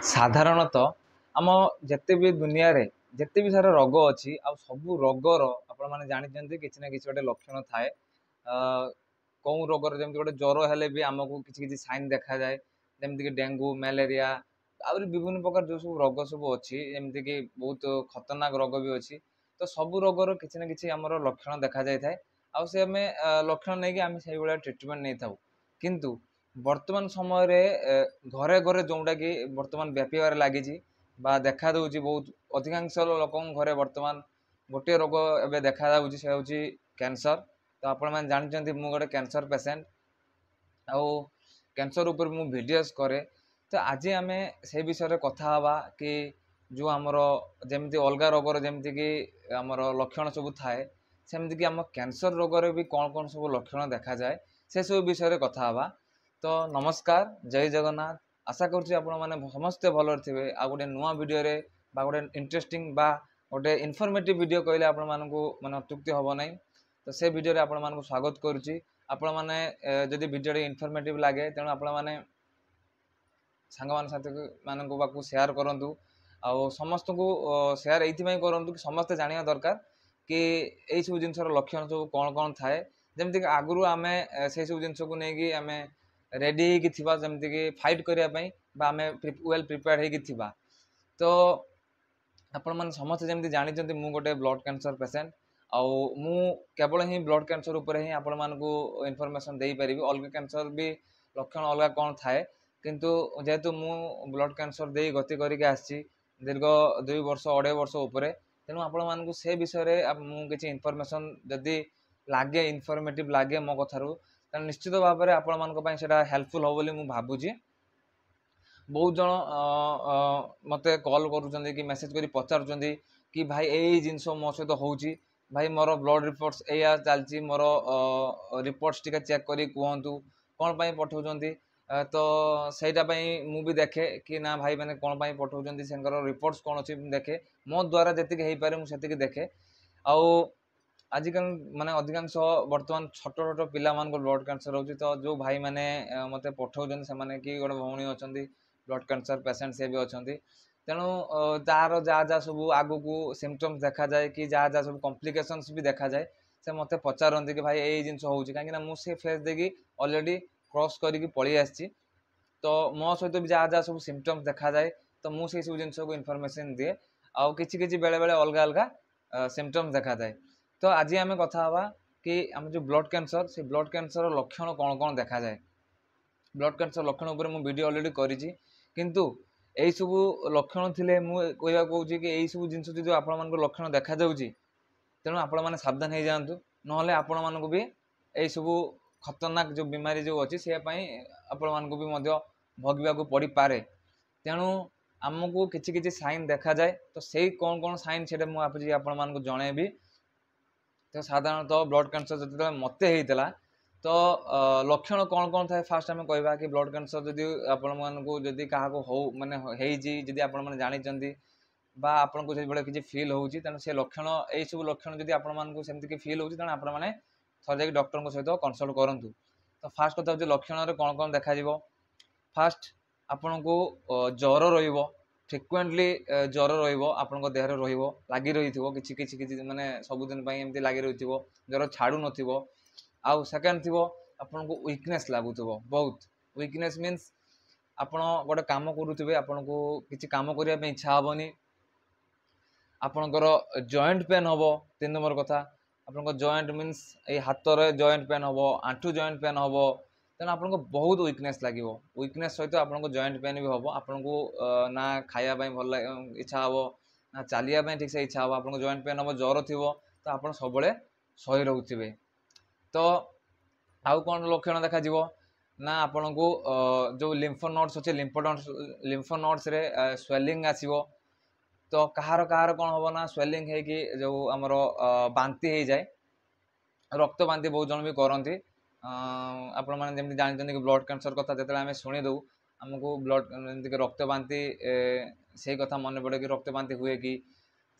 ସାଧାରଣତଃ ଆମ ଯେତେ ବି ଦୁନିଆରେ ଯେତେ ବି ସାରା ରୋଗ ଅଛି ଆଉ ସବୁ ରୋଗର ଆପଣମାନେ ଜାଣିଛନ୍ତି କିଛି ନା କିଛି ଗୋଟେ ଲକ୍ଷଣ ଥାଏ। କେଉଁ ରୋଗର ଯେମିତି ଗୋଟେ ଜ୍ୱର ହେଲେ ବି ଆମକୁ କିଛି କିଛି ସାଇନ୍ ଦେଖାଯାଏ, ଯେମିତିକି ଡେଙ୍ଗୁ, ମ୍ୟାଲେରିଆ, ଆହୁରି ବିଭିନ୍ନ ପ୍ରକାର ଯେଉଁ ସବୁ ରୋଗ ସବୁ ଅଛି, ଯେମିତିକି ବହୁତ ଖତରନାକ ରୋଗ ବି ଅଛି। ତ ସବୁ ରୋଗର କିଛି ନା କିଛି ଆମର ଲକ୍ଷଣ ଦେଖାଯାଇଥାଏ ଆଉ ସେ ଆମେ ଲକ୍ଷଣ ନେଇକି ଆମେ ସେଇଭଳିଆ ଟ୍ରିଟମେଣ୍ଟ ନେଇଥାଉ। କିନ୍ତୁ ବର୍ତ୍ତମାନ ସମୟରେ ଘରେ ଘରେ ଯେଉଁଟାକି ବର୍ତ୍ତମାନ ବ୍ୟାପିବାରେ ଲାଗିଛି ବା ଦେଖାଦେଉଛି, ବହୁତ ଅଧିକାଂଶ ଲୋକଙ୍କ ଘରେ ବର୍ତ୍ତମାନ ଗୋଟିଏ ରୋଗ ଏବେ ଦେଖାଯାଉଛି, ସେ ହେଉଛି କ୍ୟାନ୍ସର। ତ ଆପଣମାନେ ଜାଣିଛନ୍ତି ମୁଁ ଗୋଟେ କ୍ୟାନ୍ସର ପେସେଣ୍ଟ ଆଉ କ୍ୟାନ୍ସର ଉପରେ ମୁଁ ଭିଡ଼ିଓସ୍ କରେ। ତ ଆଜି ଆମେ ସେଇ ବିଷୟରେ କଥା ହେବା କି ଯେଉଁ ଆମର ଯେମିତି ଅଲଗା ରୋଗର ଯେମିତିକି ଆମର ଲକ୍ଷଣ ସବୁ ଥାଏ, ସେମିତିକି ଆମ କ୍ୟାନ୍ସର ରୋଗରେ ବି କ'ଣ କ'ଣ ସବୁ ଲକ୍ଷଣ ଦେଖାଯାଏ ସେସବୁ ବିଷୟରେ କଥା ହେବା। ତ ନମସ୍କାର, ଜୟ ଜଗନ୍ନାଥ। ଆଶା କରୁଛି ଆପଣମାନେ ସମସ୍ତେ ଭଲରେ ଥିବେ। ଆଉ ଗୋଟେ ନୂଆ ଭିଡ଼ିଓରେ ବା ଗୋଟେ ଇଣ୍ଟରେଷ୍ଟିଂ ବା ଗୋଟେ ଇନଫର୍ମେଟିଭ୍ ଭିଡ଼ିଓ କହିଲେ ଆପଣମାନଙ୍କୁ ମାନେ ଅତ୍ୟୁକ୍ତି ହେବ ନାହିଁ। ତ ସେ ଭିଡ଼ିଓରେ ଆପଣମାନଙ୍କୁ ସ୍ୱାଗତ କରୁଛି। ଆପଣମାନେ ଯଦି ଭିଡ଼ିଓଟି ଇନଫର୍ମେଟିଭ୍ ଲାଗେ ତେଣୁ ଆପଣମାନେ ସାଙ୍ଗମାନଙ୍କ ପାଖକୁ ସେୟାର କରନ୍ତୁ। ଆଉ ସମସ୍ତଙ୍କୁ ସେୟାର ଏଇଥିପାଇଁ କରନ୍ତୁ କି ସମସ୍ତେ ଜାଣିବା ଦରକାର କି ଏଇସବୁ ଜିନିଷର ଲକ୍ଷଣ ସବୁ କ'ଣ କ'ଣ ଥାଏ। ଯେମିତିକି ଆଗରୁ ଆମେ ସେଇସବୁ ଜିନିଷକୁ ନେଇକି ଆମେ ରେଡ଼ି ହେଇକି ଥିବା, ଯେମିତିକି ଫାଇଟ୍ କରିବା ପାଇଁ ବା ଆମେ ୱେଲ୍ ପ୍ରିପେୟାର୍ଡ ହେଇକି ଥିବା। ତ ଆପଣମାନେ ସମସ୍ତେ ଯେମିତି ଜାଣିଛନ୍ତି ମୁଁ ଗୋଟେ ବ୍ଲଡ଼ କ୍ୟାନ୍ସର ପେସେଣ୍ଟ ଆଉ ମୁଁ କେବଳ ହିଁ ବ୍ଲଡ଼ କ୍ୟାନ୍ସର ଉପରେ ହିଁ ଆପଣମାନଙ୍କୁ ଇନଫର୍ମେସନ୍ ଦେଇପାରିବି। ଅଲଗା କ୍ୟାନ୍ସର ବି ଲକ୍ଷଣ ଅଲଗା କ'ଣ ଥାଏ, କିନ୍ତୁ ଯେହେତୁ ମୁଁ ବ୍ଲଡ଼ କ୍ୟାନ୍ସର ଦେଇ ଗତି କରିକି ଆସିଛି ଦୀର୍ଘ 2 ବର୍ଷ 2.5 ବର୍ଷ ଉପରେ, ତେଣୁ ଆପଣମାନଙ୍କୁ ସେ ବିଷୟରେ ମୁଁ କିଛି ଇନଫର୍ମେସନ୍ ଯଦି ଲାଗେ, ଇନଫର୍ମେଟିଭ୍ ଲାଗେ ମୋ କଥାରୁ, ତାହେଲେ ନିଶ୍ଚିତ ଭାବରେ ଆପଣମାନଙ୍କ ପାଇଁ ସେଇଟା ହେଲ୍ପଫୁଲ୍ ହେବ ବୋଲି ମୁଁ ଭାବୁଛି। ବହୁତ ଜଣ ମୋତେ କଲ୍ କରୁଛନ୍ତି କି ମେସେଜ୍ କରି ପଚାରୁଛନ୍ତି କି ଭାଇ ଏଇ ଜିନିଷ ମୋ ସହିତ ହେଉଛି, ଭାଇ ମୋର ବ୍ଲଡ଼ ରିପୋର୍ଟସ୍ ଏଇଆ ଚାଲିଛି, ମୋର ରିପୋର୍ଟସ୍ ଟିକେ ଚେକ୍ କରି କୁହନ୍ତୁ କ'ଣ ପାଇଁ ପଠାଉଛନ୍ତି। ତ ସେଇଟା ପାଇଁ ମୁଁ ବି ଦେଖେ କି ନା ଭାଇ ମାନେ କ'ଣ ପାଇଁ ପଠାଉଛନ୍ତି, ସେଙ୍କର ରିପୋର୍ଟସ୍ କ'ଣ ଅଛି ମୁଁ ଦେଖେ। ମୋ ଦ୍ୱାରା ଯେତିକି ହେଇପାରେ ମୁଁ ସେତିକି ଦେଖେ। ଆଉ ଆଜିକାଲି ମାନେ ଅଧିକାଂଶ ବର୍ତ୍ତମାନ ଛୋଟ ଛୋଟ ପିଲାମାନଙ୍କୁ ବ୍ଲଡ଼ କ୍ୟାନ୍ସର ହେଉଛି। ତ ଯେଉଁ ଭାଇମାନେ ମୋତେ ପଠାଉଛନ୍ତି ସେମାନେ କି ଗୋଟେ ଭଉଣୀ ଅଛନ୍ତି ବ୍ଲଡ଼ କ୍ୟାନ୍ସର ପେସେଣ୍ଟ, ସେ ବି ଅଛନ୍ତି। ତେଣୁ ତା'ର ଯାହା ଯାହା ସବୁ ଆଗକୁ ସିମ୍ପଟମ୍ସ ଦେଖାଯାଏ କି ଯାହା ଯାହା ସବୁ କମ୍ପ୍ଲିକେସନ୍ସ ବି ଦେଖାଯାଏ, ସେ ମୋତେ ପଚାରନ୍ତି କି ଭାଇ ଏଇ ଜିନିଷ ହେଉଛି, କାହିଁକିନା ମୁଁ ସେ ଫେଜ୍ ଦେଇକି ଅଲରେଡ଼ି କ୍ରସ୍ କରିକି ପଳେଇ ଆସିଛି। ତ ମୋ ସହିତ ବି ଯାହା ଯାହା ସବୁ ସିମ୍ପଟମ୍ସ ଦେଖାଯାଏ, ତ ମୁଁ ସେଇସବୁ ଜିନିଷକୁ ଇନଫର୍ମେସନ୍ ଦିଏ। ଆଉ କିଛି କିଛି ବେଳେବେଳେ ଅଲଗା ଅଲଗା ସିମ୍ପଟମ୍ସ ଦେଖାଯାଏ। ତ ଆଜି ଆମେ କଥା ହେବା କି ଆମର ଯେଉଁ ବ୍ଲଡ଼ କ୍ୟାନ୍ସର, ସେ ବ୍ଲଡ଼ କ୍ୟାନ୍ସରର ଲକ୍ଷଣ କ'ଣ କ'ଣ ଦେଖାଯାଏ। ବ୍ଲଡ଼ କ୍ୟାନ୍ସର ଲକ୍ଷଣ ଉପରେ ମୁଁ ଭିଡ଼ିଓ ଅଲରେଡ଼ି କରିଛି, କିନ୍ତୁ ଏଇସବୁ ଲକ୍ଷଣ ଥିଲେ ମୁଁ କହିବାକୁ କହୁଛି କି ଏଇସବୁ ଜିନିଷ ଯଦି ଆପଣମାନଙ୍କ ଲକ୍ଷଣ ଦେଖାଯାଉଛି ତେଣୁ ଆପଣମାନେ ସାବଧାନ ହେଇଯାଆନ୍ତୁ, ନହେଲେ ଆପଣମାନଙ୍କୁ ବି ଏଇସବୁ ଖତରନାକ ଯେଉଁ ବିମାରୀ ଯେଉଁ ଅଛି ସେ ପାଇଁ ଆପଣମାନଙ୍କୁ ବି ମଧ୍ୟ ଭୋଗିବାକୁ ପଡ଼ିପାରେ। ତେଣୁ ଆମକୁ କିଛି କିଛି ସାଇନ୍ ଦେଖାଯାଏ। ତ ସେଇ କ'ଣ କ'ଣ ସାଇନ୍ ସେଇଟା ମୁଁ ଆଜି ଆପଣମାନଙ୍କୁ ଜଣେଇବି। ତ ସାଧାରଣତଃ ବ୍ଲଡ଼ କ୍ୟାନ୍ସର ଯେତେବେଳେ ମୋତେ ହେଇଥିଲା ତ ଲକ୍ଷଣ କ'ଣ କ'ଣ ଥାଏ ଫାର୍ଷ୍ଟ ଆମେ କହିବା କି ବ୍ଲଡ଼ କ୍ୟାନ୍ସର ଯଦି ଆପଣମାନଙ୍କୁ ଯଦି କାହାକୁ ମାନେ ହେଇଛି, ଯଦି ଆପଣମାନେ ଜାଣିଛନ୍ତି ବା ଆପଣଙ୍କୁ ସେଭଳିଆ କିଛି ଫିଲ୍ ହେଉଛି, ତେଣୁ ସେ ଲକ୍ଷଣ ଏଇସବୁ ଲକ୍ଷଣ ଯଦି ଆପଣମାନଙ୍କୁ ସେମିତି କି ଫିଲ୍ ହେଉଛି ତେଣୁ ଆପଣମାନେ ଥରେ ଯାଇକି ଡକ୍ଟରଙ୍କ ସହିତ କନସଲ୍ଟ କରନ୍ତୁ। ତ ଫାର୍ଷ୍ଟ କଥା ହେଉଛି ଲକ୍ଷଣରେ କ'ଣ କ'ଣ ଦେଖାଯିବ। ଫାର୍ଷ୍ଟ ଆପଣଙ୍କୁ ଜ୍ୱର ରହିବ, ଫ୍ରିକ୍ୱେଣ୍ଟଲି ଜ୍ୱର ରହିବ, ଆପଣଙ୍କ ଦେହରେ ରହିବ, ଲାଗି ରହିଥିବ, କିଛି କିଛି କିଛି ମାନେ ସବୁଦିନ ପାଇଁ ଏମିତି ଲାଗି ରହିଥିବ, ଜ୍ୱର ଛାଡ଼ୁନଥିବ। ଆଉ ସେକେଣ୍ଡ ଥିବ ଆପଣଙ୍କୁ ୱିକନେସ୍ ଲାଗୁଥିବ, ବହୁତ ୱିକନେସ୍ ମିନ୍ସ ଆପଣ ଗୋଟେ କାମ କରୁଥିବେ, ଆପଣଙ୍କୁ କିଛି କାମ କରିବା ପାଇଁ ଇଚ୍ଛା ହେବନି, ଆପଣଙ୍କର ଜଏଣ୍ଟ ପେନ୍ ହେବ। 3 ନମ୍ବର କଥା, ଆପଣଙ୍କ ଜଏଣ୍ଟ ମିନ୍ସ ଏଇ ହାତରେ ଜଏଣ୍ଟ ପେନ୍ ହେବ, ଆଣ୍ଠୁ ଜଏଣ୍ଟ ପେନ୍ ହେବ, ତେଣୁ ଆପଣଙ୍କୁ ବହୁତ ୱିକନେସ୍ ଲାଗିବ। ୱିକନେସ୍ ସହିତ ଆପଣଙ୍କୁ ଜଏଣ୍ଟ ପେନ୍ ବି ହେବ, ଆପଣଙ୍କୁ ନା ଖାଇବା ପାଇଁ ଭଲ ଇଚ୍ଛା ହେବ, ନା ଚାଲିବା ପାଇଁ ଠିକ୍ସେ ଇଚ୍ଛା ହେବ, ଆପଣଙ୍କୁ ଜଏଣ୍ଟ ପେନ୍ ହେବ, ଜ୍ୱର ଥିବ, ତ ଆପଣ ସବୁବେଳେ ଶୋଇ ରହୁଥିବେ। ତ ଆଉ କ'ଣ ଲକ୍ଷଣ ଦେଖାଯିବ ନା ଆପଣଙ୍କୁ ଯେଉଁ ଲିମ୍ଫ ନୋଡ୍ସ ଅଛି, ଲିମ୍ଫ ନୋଡ୍ସରେ ସ୍ୱେଲିଂ ଆସିବ। ତ କାହାର କାହାର କ'ଣ ହେବ ନା ସ୍ୱେଲିଂ ହେଇକି ଯେଉଁ ଆମର ବାନ୍ତି ହେଇଯାଏ, ରକ୍ତ ବାନ୍ତି ବହୁତ ଜଣ ବି କରନ୍ତି। ଆପଣମାନେ ଯେମିତି ଜାଣିଛନ୍ତି କି ବ୍ଲଡ଼ କ୍ୟାନ୍ସର କଥା ଯେତେବେଳେ ଆମେ ଶୁଣିଦେଉ ଆମକୁ ବ୍ଲଡ଼ ଯେମିତିକି ରକ୍ତ ବାନ୍ତି, ସେଇ କଥା ମନେ ପଡ଼େ କି ରକ୍ତ ବାନ୍ତି ହୁଏ କି।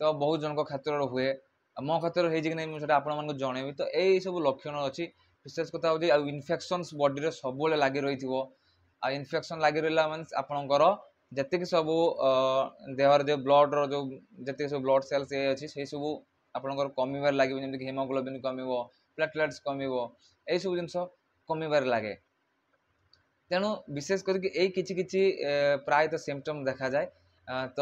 ତ ବହୁତ ଜଣଙ୍କ କ୍ଷେତ୍ରରେ ହୁଏ, ମୋ କ୍ଷେତ୍ରରେ ହେଇଛି କି ନାହିଁ ମୁଁ ସେଇଟା ଆପଣମାନଙ୍କୁ ଜଣେଇବି। ତ ଏଇସବୁ ଲକ୍ଷଣ ଅଛି। ବିଶେଷ କଥା ହେଉଛି ଆଉ ଇନଫେକ୍ସନ୍ସ ବଡ଼ିରେ ସବୁବେଳେ ଲାଗି ରହିଥିବ। ଆଉ ଇନଫେକ୍ସନ୍ ଲାଗି ରହିଲା ମିନ୍ସ ଆପଣଙ୍କର ଯେତିକି ସବୁ ଦେହର ଯେଉଁ ବ୍ଲଡ଼ର ଯେଉଁ ଯେତିକି ସବୁ ବ୍ଲଡ଼ ସେଲ୍ସ ଏ ଅଛି ସେଇ ସବୁ ଆପଣଙ୍କର କମିବାରେ ଲାଗିବ, ଯେମିତିକି ହିମୋଗ୍ଲୋବିନ୍ କମିବ, ପ୍ଲେଟଲେଟ୍ସ କମିବ, ଏଇସବୁ ଜିନିଷ କମିବାରେ ଲାଗେ। ତେଣୁ ବିଶେଷ କରିକି ଏଇ କିଛି କିଛି ପ୍ରାୟତଃ ସିମ୍ପଟମ୍ ଦେଖାଯାଏ। ତ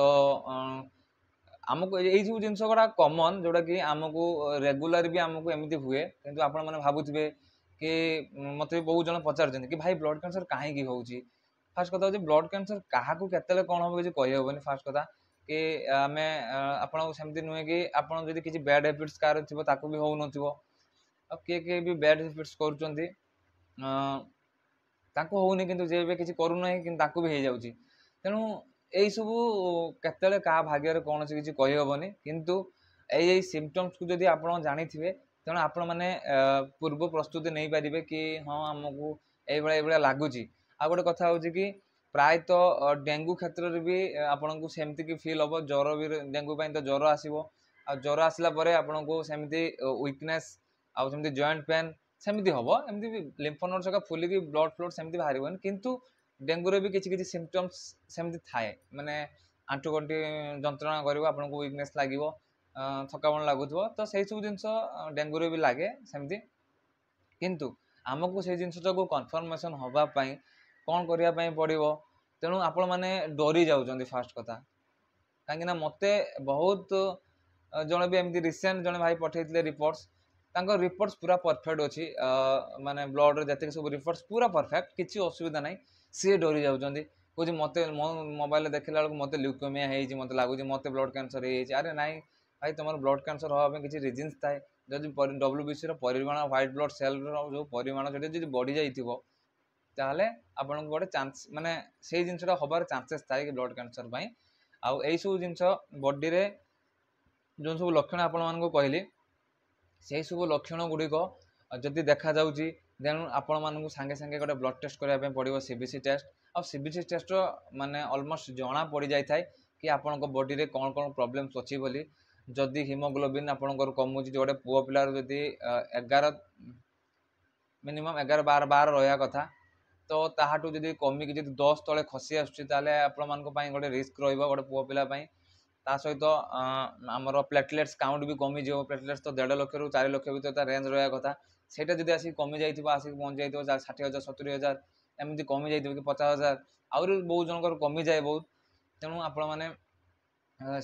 ଆମକୁ ଏଇ ସବୁ ଜିନିଷ ଗୁଡ଼ା କମନ୍, ଯେଉଁଟାକି ଆମକୁ ରେଗୁଲାର ବି ଆମକୁ ଏମିତି ହୁଏ। କିନ୍ତୁ ଆପଣମାନେ ଭାବୁଥିବେ କି ମୋତେ ବି ବହୁତ ଜଣ ପଚାରୁଛନ୍ତି କି ଭାଇ ବ୍ଲଡ଼ କ୍ୟାନ୍ସର କାହିଁକି ହେଉଛି। ଫାର୍ଷ୍ଟ କଥା ହେଉଛି ବ୍ଲଡ଼ କ୍ୟାନ୍ସର କାହାକୁ କେତେବେଳେ କ'ଣ ହେବ କିଛି କହିହେବନି। ଫାର୍ଷ୍ଟ କଥା କି ଆମେ ଆପଣ ସେମିତି ନୁହେଁ କି ଆପଣ ଯଦି କିଛି ବ୍ୟାଡ୍ ହ୍ୟାବିଟ୍ସ କାହାର ଥିବ ତାକୁ ବି ହେଉନଥିବ। ଆଉ କିଏ କିଏ ବି ବ୍ୟାଡ୍ ହ୍ୟାବିଟ୍ସ କରୁଛନ୍ତି ତାଙ୍କୁ ହେଉନି, କିନ୍ତୁ ଯିଏ ଏବେ କିଛି କରୁନାହିଁ କିନ୍ତୁ ତାଙ୍କୁ ବି ହେଇଯାଉଛି। ତେଣୁ ଏଇସବୁ କେତେବେଳେ କାହା ଭାଗ୍ୟରେ କୌଣସି କିଛି କହିହେବନି। କିନ୍ତୁ ଏଇ ସିମ୍ପଟମ୍ସକୁ ଯଦି ଆପଣ ଜାଣିଥିବେ ତେଣୁ ଆପଣମାନେ ପୂର୍ବ ପ୍ରସ୍ତୁତି ନେଇପାରିବେ କି ହଁ ଆମକୁ ଏଇଭଳିଆ ଲାଗୁଛି। ଆଉ ଗୋଟେ କଥା ହେଉଛି କି ପ୍ରାୟତଃ ଡେଙ୍ଗୁ କ୍ଷେତ୍ରରେ ବି ଆପଣଙ୍କୁ ସେମିତି କି ଫିଲ୍ ହେବ। ଜ୍ୱର ବି ଡେଙ୍ଗୁ ପାଇଁ ତ ଜ୍ୱର ଆସିବ, ଆଉ ଜ୍ୱର ଆସିଲା ପରେ ଆପଣଙ୍କୁ ସେମିତି ୱିକନେସ୍ ଆଉ ସେମିତି ଜଏଣ୍ଟ ପେନ୍ ସେମିତି ହେବ। ଏମିତି ବି ଲିମ୍ଫ ନୋଡ୍ସ ହେକା ଫୁଲିକି ବ୍ଲଡ଼ ଫ୍ଲଡ଼ ସେମିତି ବାହାରିବନି। କିନ୍ତୁ ଡେଙ୍ଗୁରେ ବି କିଛି କିଛି ସିମ୍ପଟମ୍ସ ସେମିତି ଥାଏ, ମାନେ ଆଣ୍ଠୁଗଣ୍ଠି ଯନ୍ତ୍ରଣା କରିବ, ଆପଣଙ୍କୁ ୱିକନେସ୍ ଲାଗିବ, ଥକାପଣ ଲାଗୁଥିବ। ତ ସେଇ ସବୁ ଜିନିଷ ଡେଙ୍ଗୁରେ ବି ଲାଗେ ସେମିତି। କିନ୍ତୁ ଆମକୁ ସେଇ ଜିନିଷଟାକୁ କନଫର୍ମେସନ୍ ହେବା ପାଇଁ କ'ଣ କରିବା ପାଇଁ ପଡ଼ିବ। ତେଣୁ ଆପଣମାନେ ଡରି ଯାଉଛନ୍ତି ଫାର୍ଷ୍ଟ କଥା। କାହିଁକିନା ମୋତେ ବହୁତ ଜଣେ ବି ଏମିତି ରିସେଣ୍ଟ ଜଣେ ଭାଇ ପଠାଇଥିଲେ ରିପୋର୍ଟସ୍, ତାଙ୍କ ରିପୋର୍ଟସ୍ ପୁରା ପରଫେକ୍ଟ ଅଛି, ମାନେ ବ୍ଲଡ଼ରେ ଯେତିକି ସବୁ ରିପୋର୍ଟସ୍ ପୁରା ପରଫେକ୍ଟ, କିଛି ଅସୁବିଧା ନାହିଁ। ସିଏ ଡରି ଯାଉଛନ୍ତି, କହୁଛି ମୋତେ ମୋ ମୋବାଇଲରେ ଦେଖିଲା ବେଳକୁ ମୋତେ ଲ୍ୟୁକେମିଆ ହେଇଛି, ମୋତେ ଲାଗୁଛି ମୋତେ ବ୍ଲଡ଼ କ୍ୟାନ୍ସର ହେଇଯାଇଛି। ଆରେ ନାଇଁ ଭାଇ, ତୁମର ବ୍ଲଡ଼ କ୍ୟାନ୍ସର ହେବା ପାଇଁ କିଛି ରିଜିନ୍ସ ଥାଏ। ଯଦି WBCର ପରିମାଣ, ହ୍ୱାଇଟ୍ ବ୍ଲଡ଼ ସେଲ୍ର ଯେଉଁ ପରିମାଣ ସେଠି ଯଦି ବଢ଼ିଯାଇଥିବ ତାହେଲେ ଆପଣଙ୍କୁ ଗୋଟେ ଚାନ୍ସ, ମାନେ ସେଇ ଜିନିଷଟା ହେବାର ଚାନ୍ସେସ୍ ଥାଏ କି ବ୍ଲଡ଼ କ୍ୟାନ୍ସର ପାଇଁ। ଆଉ ଏଇସବୁ ଜିନିଷ ବଡ଼ିରେ ଯେଉଁ ସବୁ ଲକ୍ଷଣ ଆପଣମାନଙ୍କୁ କହିଲି, ସେଇ ସବୁ ଲକ୍ଷଣ ଗୁଡ଼ିକ ଯଦି ଦେଖାଯାଉଛି ଦେନ୍ ଆପଣମାନଙ୍କୁ ସାଙ୍ଗେ ସାଙ୍ଗେ ଗୋଟେ ବ୍ଲଡ଼ ଟେଷ୍ଟ କରିବା ପାଇଁ ପଡ଼ିବ, CBC ଟେଷ୍ଟ। ଆଉ CBC ଟେଷ୍ଟର ମାନେ ଅଲମୋଷ୍ଟ ଜଣା ପଡ଼ିଯାଇଥାଏ କି ଆପଣଙ୍କ ବଡ଼ିରେ କ'ଣ କ'ଣ ପ୍ରୋବ୍ଲେମ୍ସ ଅଛି ବୋଲି। ଯଦି ହିମୋଗ୍ଲୋବିନ୍ ଆପଣଙ୍କର କମୁଛି, ଗୋଟେ ପୁଅ ପିଲାର ଯଦି 11 ମିନିମମ୍ 11-12 ରହିବା କଥା, ତ ତାହାଠୁ ଯଦି କମିକି ଯଦି 10 ତଳେ ଖସି ଆସୁଛି ତାହେଲେ ଆପଣମାନଙ୍କ ପାଇଁ ଗୋଟେ ରିସ୍କ ରହିବ ଗୋଟେ ପୁଅ ପିଲା ପାଇଁ। ତା ସହିତ ଆମର ପ୍ଲେଟଲେଟ୍ସ କାଉଣ୍ଟ ବି କମିଯିବ। ପ୍ଲେଟଲେଟ୍ସ ତ 1.5 ଲକ୍ଷରୁ 4 ଲକ୍ଷ ଭିତରେ ତା ରେଞ୍ଜ ରହିବା କଥା, ସେଇଟା ଯଦି ଆସିକି କମିଯାଇଥିବ, ଆସିକି ପହଞ୍ଚି ଯାଇଥିବ 60,000 70,000 ଏମିତି କମିଯାଇଥିବ କି 50,000, ଆହୁରି ବହୁତ ଜଣଙ୍କର କମିଯାଏ ବହୁତ। ତେଣୁ ଆପଣମାନେ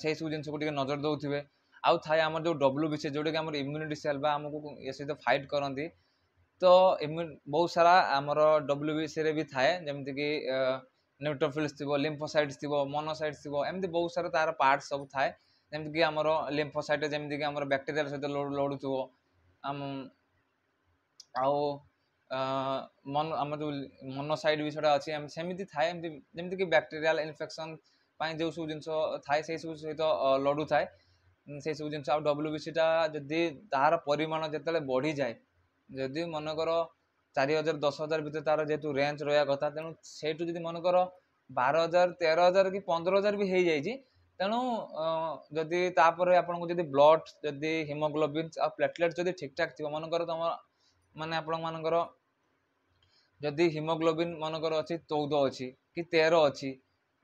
ସେଇ ସବୁ ଜିନିଷକୁ ଟିକେ ନଜର ଦେଉଥିବେ। ଆଉ ଥାଏ ଆମର ଯେଉଁ WBC, ଯେଉଁଟାକି ଆମର ଇମ୍ୟୁନିଟି ସେଲ୍ ବା ଆମକୁ ଏ ସହିତ ଫାଇଟ୍ କରନ୍ତି। ତ ବହୁତ ସାରା ଆମର WBCରେ ବି ଥାଏ, ଯେମିତିକି ନ୍ୟୁଟ୍ରୋଫିଲ୍ସ ଥିବ, ଲିମ୍ଫୋସାଇଟ୍ସ ଥିବ, ମୋନୋସାଇଟ୍ସ ଥିବ, ଏମିତି ବହୁତ ସାରା ତାର ପାର୍ଟ ସବୁ ଥାଏ। ଯେମିତିକି ଆମର ଲିମ୍ଫୋସାଇଟ୍ ଯେମିତିକି ଆମର ବ୍ୟାକ୍ଟେରିଆଲ ସହିତ ଲଢ଼ୁଥିବ, ଆଉ ଆମର ଯେଉଁ ମୋନୋସାଇଟ୍ ବି ସେଇଟା ଅଛି, ସେମିତି ଥାଏ। ଏମିତି ଯେମିତିକି ବ୍ୟାକ୍ଟେରିଆଲ ଇନଫେକ୍ସନ୍ ପାଇଁ ଯେଉଁ ସବୁ ଜିନିଷ ଥାଏ ସେଇ ସବୁ ସହିତ ଲଢ଼ୁଥାଏ ସେଇ ସବୁ ଜିନିଷ। ଆଉ WBCଟା ଯଦି ତାହାର ପରିମାଣ ଯେତେବେଳେ ବଢ଼ିଯାଏ, ଯଦି ମନେକର 4,000 10,000 ଭିତରେ ତାର ଯେହେତୁ ରେଞ୍ଜ ରହିବା କଥା, ତେଣୁ ସେଇଠୁ ଯଦି ମନେକର 12,000 13,000 କି 15,000 ବି ହେଇଯାଇଛି, ତେଣୁ ଯଦି ତାପରେ ଆପଣଙ୍କୁ ଯଦି ବ୍ଲଡ଼, ଯଦି ହିମୋଗ୍ଲୋବିନ୍ ଆଉ ପ୍ଲେଟଲେଟ୍ ଯଦି ଠିକ୍ଠାକ୍ ଥିବ, ମନେକର ତୁମ ମାନେ ଆପଣମାନଙ୍କର ଯଦି ହିମୋଗ୍ଲୋବିନ୍ ମନେକର ଅଛି 14 ଅଛି କି 13 ଅଛି,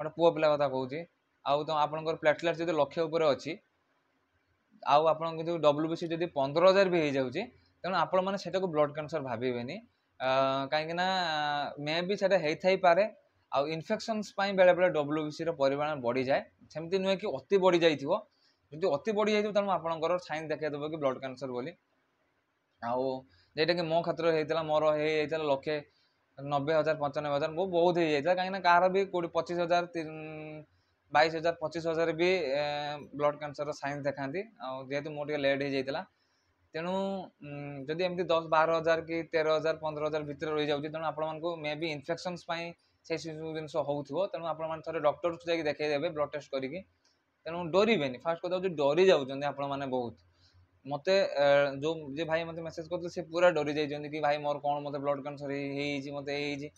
ଗୋଟେ ପୁଅ ପିଲା କଥା କହୁଛି, ଆଉ ତ ଆପଣଙ୍କର ପ୍ଲେଟଲେଟ୍ ଯଦି ଲକ୍ଷ ଉପରେ ଅଛି, ଆଉ ଆପଣଙ୍କ କିନ୍ତୁ WBC ଯଦି 15,000 ବି ହେଇଯାଉଛି, ତେଣୁ ଆପଣମାନେ ସେଟାକୁ ବ୍ଲଡ଼ କ୍ୟାନ୍ସର ଭାବିବେନି। କାହିଁକିନା ମେ ବି ସେଇଟା ହେଇଥାଇପାରେ। ଆଉ ଇନଫେକ୍ସନ୍ସ ପାଇଁ ବେଳେବେଳେ WBCର ପରିମାଣ ବଢ଼ିଯାଏ, ସେମିତି ନୁହେଁ କି ଅତି ବଢ଼ିଯାଇଥିବ। ଯଦି ଅତି ବଢ଼ିଯାଇଥିବ ତେଣୁ ଆପଣଙ୍କର ସାଇନ୍ ଦେଖାଇଦେବ କି ବ୍ଲଡ଼ କ୍ୟାନ୍ସର ବୋଲି। ଆଉ ଯେଟାକି ମୋ କ୍ଷେତ୍ରରେ ହେଇଥିଲା, ମୋର ହେଇଯାଇଥିଲା 1,90,000 95,000, ବହୁତ ହେଇଯାଇଥିଲା। କାହିଁକିନା କାହାର ବି 25,000 22,000 25,000 ବି ବ୍ଲଡ଼ କ୍ୟାନ୍ସରର ସାଇନ୍ ଦେଖାନ୍ତି। ଆଉ ଯେହେତୁ ମୁଁ ଟିକେ ଲେଟ୍ ହେଇଯାଇଥିଲା, ତେଣୁ ଯଦି ଏମିତି 10-12,000 କି 13,000 15,000 ଭିତରେ ରହିଯାଉଛି, ତେଣୁ ଆପଣମାନଙ୍କୁ ମେ ବି ଇନଫେକ୍ସନ୍ସ ପାଇଁ ସେଇ ସବୁ ଜିନିଷ ହେଉଥିବ। ତେଣୁ ଆପଣମାନେ ଥରେ ଡକ୍ଟରକୁ ଯାଇକି ଦେଖେଇଦେବେ ବ୍ଲଡ଼ ଟେଷ୍ଟ କରିକି। ତେଣୁ ଡରିବେନି। ଫାର୍ଷ୍ଟ କଥା ହେଉଛି ଡରି ଯାଉଛନ୍ତି ଆପଣମାନେ ବହୁତ। ମୋତେ ଯେଉଁ ଯେ ଭାଇ ମୋତେ ମେସେଜ୍ କରୁଥିଲେ ସେ ପୁରା ଡରି ଯାଇଛନ୍ତି କି ଭାଇ ମୋର କ'ଣ, ମୋତେ ବ୍ଲଡ଼ କ୍ୟାନ୍ସର ହେଇଯାଇଛି, ମୋତେ ହେଇଯାଇଛି।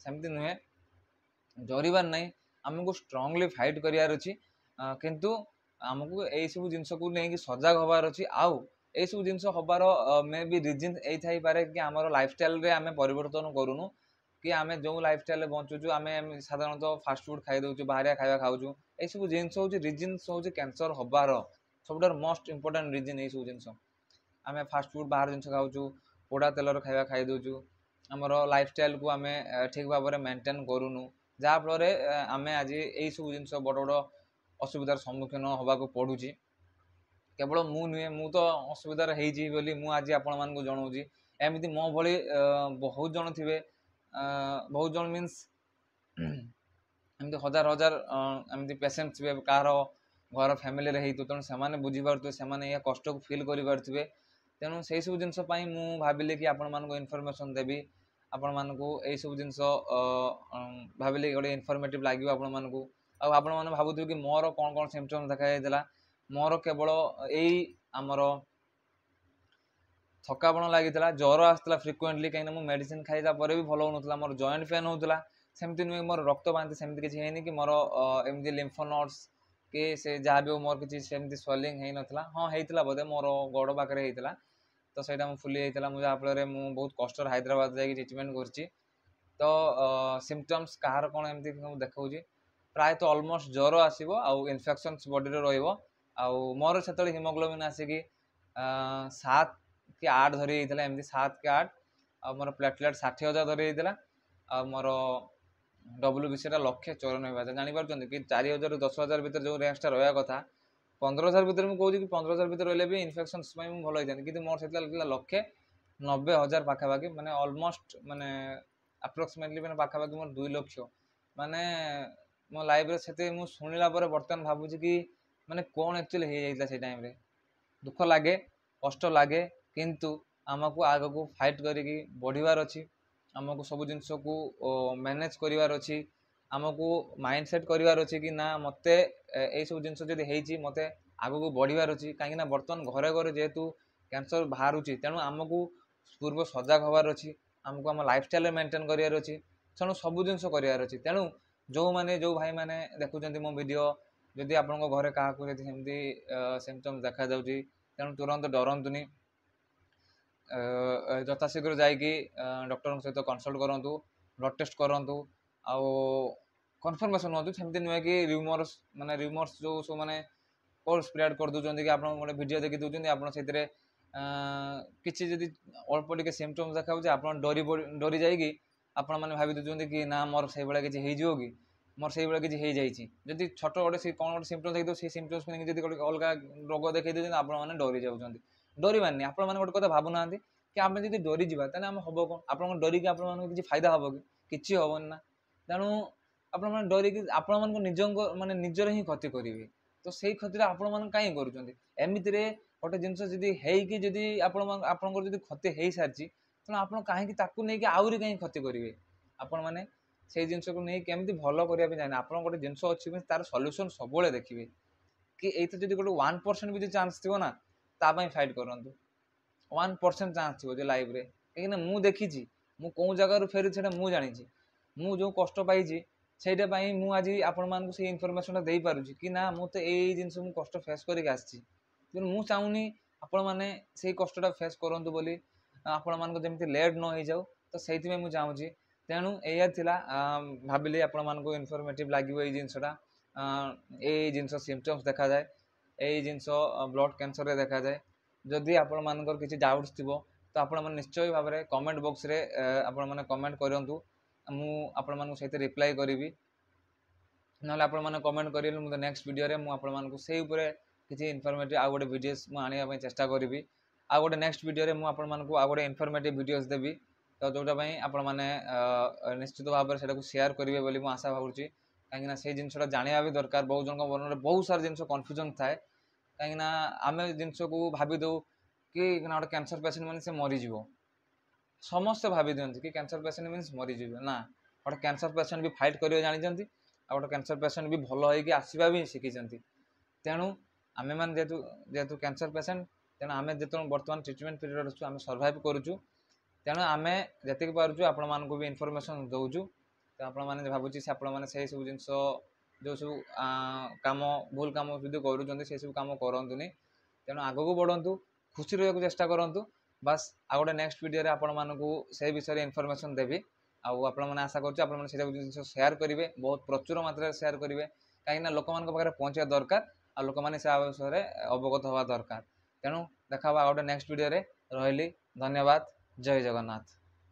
ସେମିତି ନୁହେଁ, ଡରିବାର ନାହିଁ। ଆମକୁ ଷ୍ଟ୍ରଙ୍ଗଲି ଫାଇଟ୍ କରିବାର ଅଛି, କିନ୍ତୁ ଆମକୁ ଏଇସବୁ ଜିନିଷକୁ ନେଇକି ସଜାଗ ହେବାର ଅଛି। ଆଉ ଏଇସବୁ ଜିନିଷ ହେବାର ମେ ବି ରିଜିନ୍ ଏଇଥାଇପାରେ କି ଆମର ଲାଇଫଷ୍ଟାଇଲ୍ରେ ଆମେ ପରିବର୍ତ୍ତନ କରୁନୁ। कि आम जो लाइफ स्टाइल बंचुचु आम साधारणतः फास्ट फुड खाई दौचु बाहरिया खाଇବା खाऊचु यही सब जिनस हूँ रिजन्स हूँ कैंसर हबार सब मोस्ट इंपोर्टेंट रिजन यही सब जिनस आम फास्ट फुड बाहर जिन खाऊचु पोड़ा तेलर खाଇବା खाई दौचु आमर लाइफ स्टाइल को आम ठीक भाव में मेंटेन करूनु जहाँफल आम आज यही सब जिन बड़ बड़ असुविधार सम्मुखीन होगा पड़ुची केवल मु नुहे मु तो असुविधार होली मु आज आपण मानक जनाऊँगी एमती मो भली बहुत जन थे बहुत जन मीन्स एमती हजार हजार एमती पेसेंट थे कह घर फैमिली रही तेणु से बुझीपे से कष्ट को फिल करें तेणु से सब जिनस मु भाविली कि आपण मानक इनफर्मेशन देवी आपण मानक यही सब जिनस भाविली गोटे इनफर्मेटिव लगे आपण मानक आपण मैंने भावुवे कि मोर कौन कौन सिम्पटम्स देखा मोर केवल यही आमर थकापण लगी ज्वर आसला फ्रिक्वेंटली कहीं मेडिसिन खाइला भी भल हो मोर जॉइंट पेन होता सेमती नुहे मोर रक्त बांति सेमती किसी है कि मोर एमती लिम्फ नोड्स कि से जहाँ भी मोर किसी सेमती स्वेलिंग हो नाला हाँ होता बोधे मोर गोड़ पाखे होता तो सहीटा मो फुली होता मुझे जहाँफल मुझे बहुत कष्ट हैदराबाद जाकि ट्रिटमेंट कर तो सिम्पटम्स कहार कौन एमती देखा प्रायतः ऑलमोस्ट ज्वर आसो आउ इन्फेक्शन बॉडी आउ मोर से हिमोग्लोबिन आसिक 7 कि 8 धरी होता एमती 7 कि 8 आ मोर प्लेटलेट 60,000 धरी होता आ मोर WBC लक्षे 94,000 जापर कि 4,000 10,000 भितर जो रेंजटा रहा कथा 15,000 भितर मुझे कहूँ कि 15,000 भितर रही भी इनफेक्शन भल होता कि मोर से लक्षे 90,000 पाखापाखि माने ऑलमोस्ट माने अप्रोक्सीमेटली मैंने पाखापाखि मोर 2 लक्ष माने मो लाइफ से मुझे शुणिला बर्तमान भावुँ कि माने कौन एक्चुअली हो जाता से टाइम रे दुख लगे कष्ट लगे किंतु आमको आग को फाइट करिकी बढ़िबार अच्छी आमको सब जिनस को मैनेज करिवार अच्छी आमको माइंड सेट करिवार अच्छी कि ना मते यही सब जिनस जदि हेची मते आग को बढ़िबार अच्छी कहीं बर्तमान घरे घरे जेहेतु कैंसर बाहर तेणु आमको पूर्व सजग हबार अच्छी आमको आम लाइफ स्टाइल मेंटेन करिवार अच्छी तेणु सब जिनस करिवार अच्छी तेणु जो माने जो भाई माने देखुचंती मो वीडियो जदि आपन घरे क्या सेमती सिम्पटम्स देखा जाउची तेणु तुरंत डरंतुनी यथाशीघ्र जाकि डॉक्टर सहित कंसल्ट करूँ ब्लड टेस्ट करूँ आउ कन्फर्मेशन हूँ सेमती नुहे कि र्यूमर्स माने र्यूमर्स जो सब माने कोल स्प्रेड कर दूसरी कि आप गोटे वीडियो देखी दूसरी आप किसी जदि अल्प टे सिम्पटम्स देखा आप डरी जाकि आपण मैंने भावी दूसरी कि ना मोर से भाया किसी हो कि मोर से भाया किसी हो जाए जदि छोट गोटे कौन गोटे सिम्पटम्स देखिए से सिम्पटम्स को जब अलग रोग देखी दूसरी आप डरी जाऊँच डरबानी आपण मैंने गोटे कथा भावुना कि आम जब डरी जावा हम हम कौन आप डरिकी किसी फायदा हम कि हेनी ना तेणु आप डरिकी आपण निज माने निजर ही क्षति करेंगे तो से क्षति आपण कहीं करमती गोटे जिनस जदि जदि आपंकर क्षति हो सारी तेना आप कहीं नहीं आहरी कहीं क्षति करेंगे आपण मैंने से जिनस को नहीं केमती भल करने चाहिए आप गोटे जिनस अच्छी तार सल्यूशन सब देखिए कि ये जब गोटे 1% भी चांस थी ना तापाई फाइट करूँ 1% चांस थी लाइफ रे कहीं मुझे देखी मु कौ जगार फेरी से मुझे जानी मु जो कष्ट पाई से मुझे आपण मानक से इनफर्मेशन दे पारुछि कि ना मत यही जिन मुझे कष्ट फेस करके आसी मुझे चाहूनी आपण मैंने से कष्टा फेस करूँ बोली आपण मानक जमी लेट न हो जाऊ तो से मुझे चाहूँगी तेणु या भाविली आपण मानक इनफर्मेटिव लगे ये जिनसटा ये जिनस सिम्पटम्स देखा जाए यही जिनस ब्लड कैंसर देखा जाए जदि आपण मानकर किसी डाउट्स थी तो आपण मैंने निश्चय भाव में कमेंट बॉक्स रे आपण मैंने कमेंट करूँ मुझे सहित रिप्लाई करी ना आपण मैंने कमेंट करेंगे मुझे नेक्स्ट वीडियो में मुझे किसी इनफर्मेटिव आउ गोटे वीडियोस मुझे चेष्टा करी आउ गोटे नेक्स्ट वीडियो में आपण मानक आउ गोटे इनफर्मेटिव वीडियोस देवी तो जोटापी आपण मैंने निश्चित भाव में शेयर करेंगे बोली मुझे आशा भावुँ कहीं से जिनसा जाना भी दरकार बहुत जन मन में बहुत सारा जिन कन्फ्यूजन थाए कहीं आम जिनस को भावी दौ कि गोटे कैंसर पेसेंट मैंने से मरीज समस्ते भावी दिखती कि कैंसर पेसेंट मीन्स मरीज ना गोटे कैंसर पेसेंट भी फाइट करेंगे जानते गोटे कैंसर पेसेंट भी भल होगी आसवा भी शिखी तेणु आम मैंने जेहतु जेहतु कैंसर पेसेंट तेणु आम जो बर्तमान ट्रिटमेंट पीरियड अच्छु आम सर्वाइव करुचु तेणु आम जी पार्चु आपण मानक भी इनफर्मेशन दौचु तो आपण मैंने भावुँ से आपण मैंने से सब जिनस जो सब कम भूल कम जो कर सब कम करतुनि तेणु आग को बढ़ु खुशी रहा चेष्टा करूँ बास आ गए नेक्स्ट वीडियो आपण मानक से विषय इनफर्मेशन देवी आपने आशा करुँ आपने से जिन सेयार करेंगे बहुत प्रचुर मात्रा सेयार करेंगे कहीं लोक मान पाखे पहुँचा दरकार आ लोक मैंने से विषय अवगत हवा दरकार तेणु देखा गोटे नेक्स्ट वीडियो रे रही धन्यवाद जय जगन्नाथ।